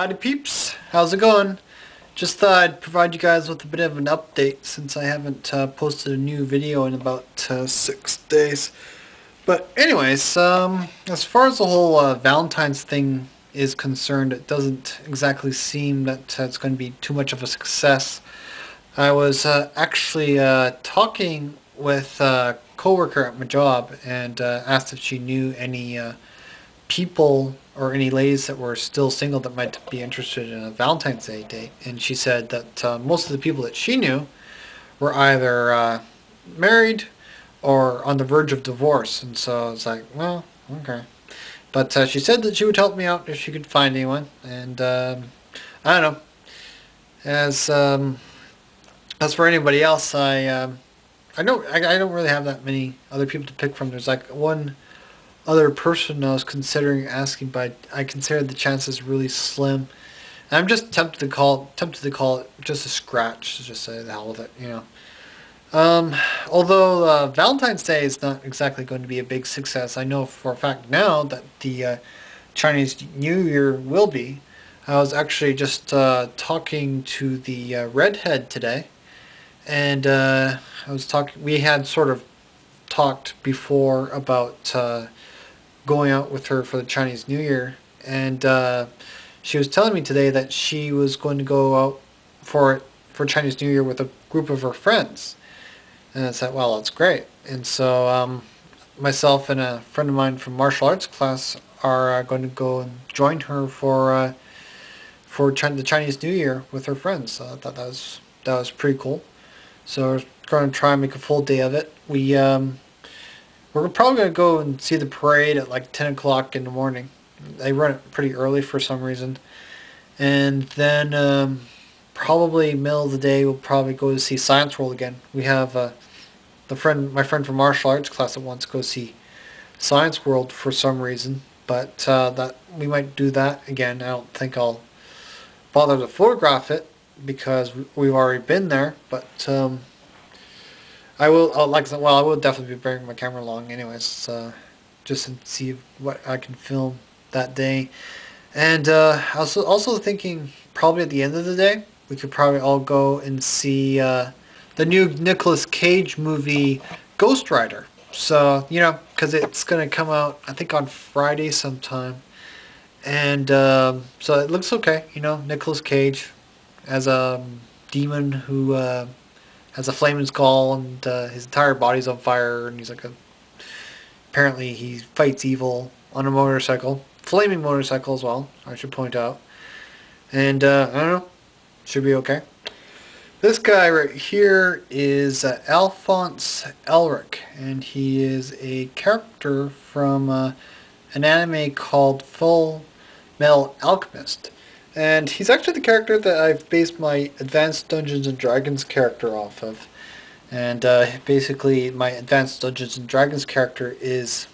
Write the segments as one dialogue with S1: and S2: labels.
S1: Howdy peeps, how's it going? Just thought I'd provide you guys with a bit of an update since I haven't posted a new video in about 6 days. But anyways, as far as the whole Valentine's thing is concerned, it doesn't exactly seem that it's going to be too much of a success. I was actually talking with a coworker at my job and asked if she knew any people or any ladies that were still single that might be interested in a Valentine's Day date. And she said that most of the people that she knew were either married or on the verge of divorce. And so I was like, well, okay. But she said that she would help me out if she could find anyone. And I don't know. As for anybody else, I don't really have that many other people to pick from. There's like one other person I was considering asking, but I consider the chances really slim. And I'm just tempted to call it just a scratch, to just say the hell with it, you know. Although Valentine's Day is not exactly going to be a big success, I know for a fact now that the Chinese New Year will be. I was actually just talking to the redhead today, and we had sort of talked before about going out with her for the Chinese New Year, and she was telling me today that she was going to go out for Chinese New Year with a group of her friends. And I said, well, that's great. And so myself and a friend of mine from martial arts class are going to go and join her for the Chinese New Year with her friends. So I thought that was pretty cool. So we're going to try and make a full day of it. We're probably going to go and see the parade at like 10 o'clock in the morning. They run it pretty early for some reason. And then probably middle of the day we'll probably go to see Science World again. We have my friend from martial arts class that wants to go see Science World for some reason. But that we might do that again. I don't think I'll bother to photograph it because we've already been there. But I will, I will definitely be bringing my camera along anyways, just to see what I can film that day. And I was also thinking probably at the end of the day, we could probably all go and see the new Nicolas Cage movie, Ghost Rider. So, you know, because it's going to come out, I think, on Friday sometime. And so it looks okay, you know, Nicolas Cage as a demon who has a flaming skull, and his entire body's on fire, and he's like apparently he fights evil on a motorcycle, flaming motorcycle as well, I should point out. And I don't know, should be okay. This guy right here is Alphonse Blog, and he is a character from an anime called Full Metal Alchemist. And he's actually the character that I've based my Advanced Dungeons & Dragons character off of. And basically my Advanced Dungeons & Dragons character is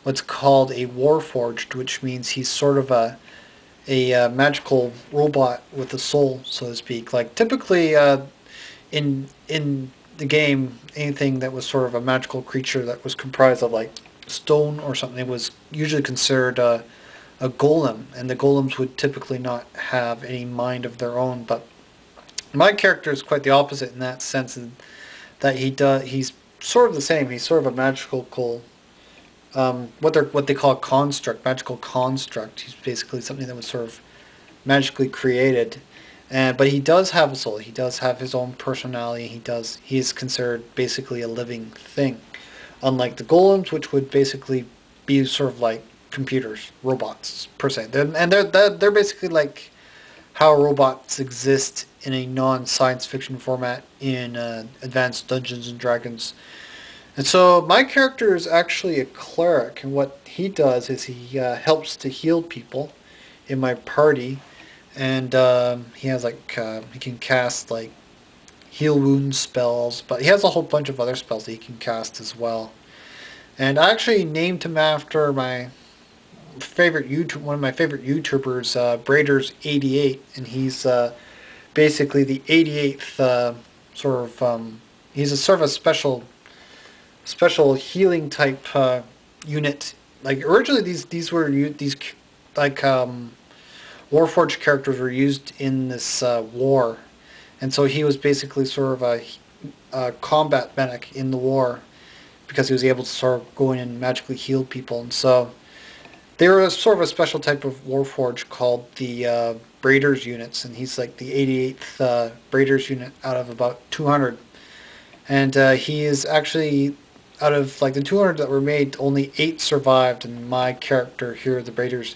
S1: what's called a Warforged, which means he's sort of a magical robot with a soul, so to speak. Like typically in the game, anything that was sort of a magical creature that was comprised of like stone or something was usually considered a golem, and the golems would typically not have any mind of their own. But my character is quite the opposite in that sense, that he's sort of the same. He's sort of a magical what they call a construct, magical construct. He's basically something that was sort of magically created, but he does have a soul. He does have his own personality. He is considered basically a living thing, unlike the golems, which would basically be sort of like computers, robots per se. They're basically like how robots exist in a non-science fiction format in Advanced Dungeons and Dragons. And so my character is actually a cleric, and what he does is he helps to heal people in my party, and he has like he can cast like heal wound spells, but he has a whole bunch of other spells that he can cast as well. And I actually named him after my one of my favorite YouTubers, Braders88, and he's basically the 88th he's a sort of a special healing type unit. Like originally these were like Warforged characters were used in this war, and so he was basically sort of a combat medic in the war because he was able to sort of go in and magically heal people. And so they were sort of a special type of Warforged called the Braiders units, and he's like the 88th Braiders unit out of about 200. And he is actually, out of like the 200 that were made, only 8 survived, and my character here, the Braiders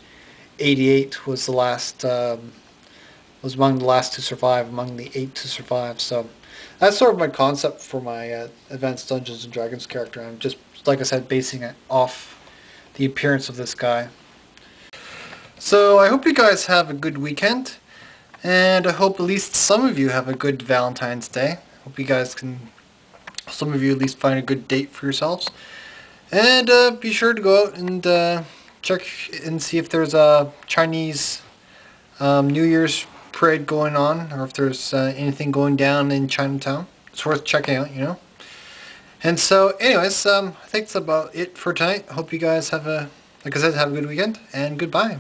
S1: 88, was the last, was among the last to survive, among the 8 to survive. So that's sort of my concept for my Advanced Dungeons & Dragons character. I'm just, like I said, basing it off the appearance of this guy. So I hope you guys have a good weekend, and I hope at least some of you have a good Valentine's Day. Hope you guys can, some of you at least, find a good date for yourselves. And be sure to go out and check and see if there's a Chinese New Year's parade going on, or if there's anything going down in Chinatown. It's worth checking out, you know. And so, anyways, I think that's about it for tonight. Hope you guys have a, like I said, have a good weekend, and goodbye.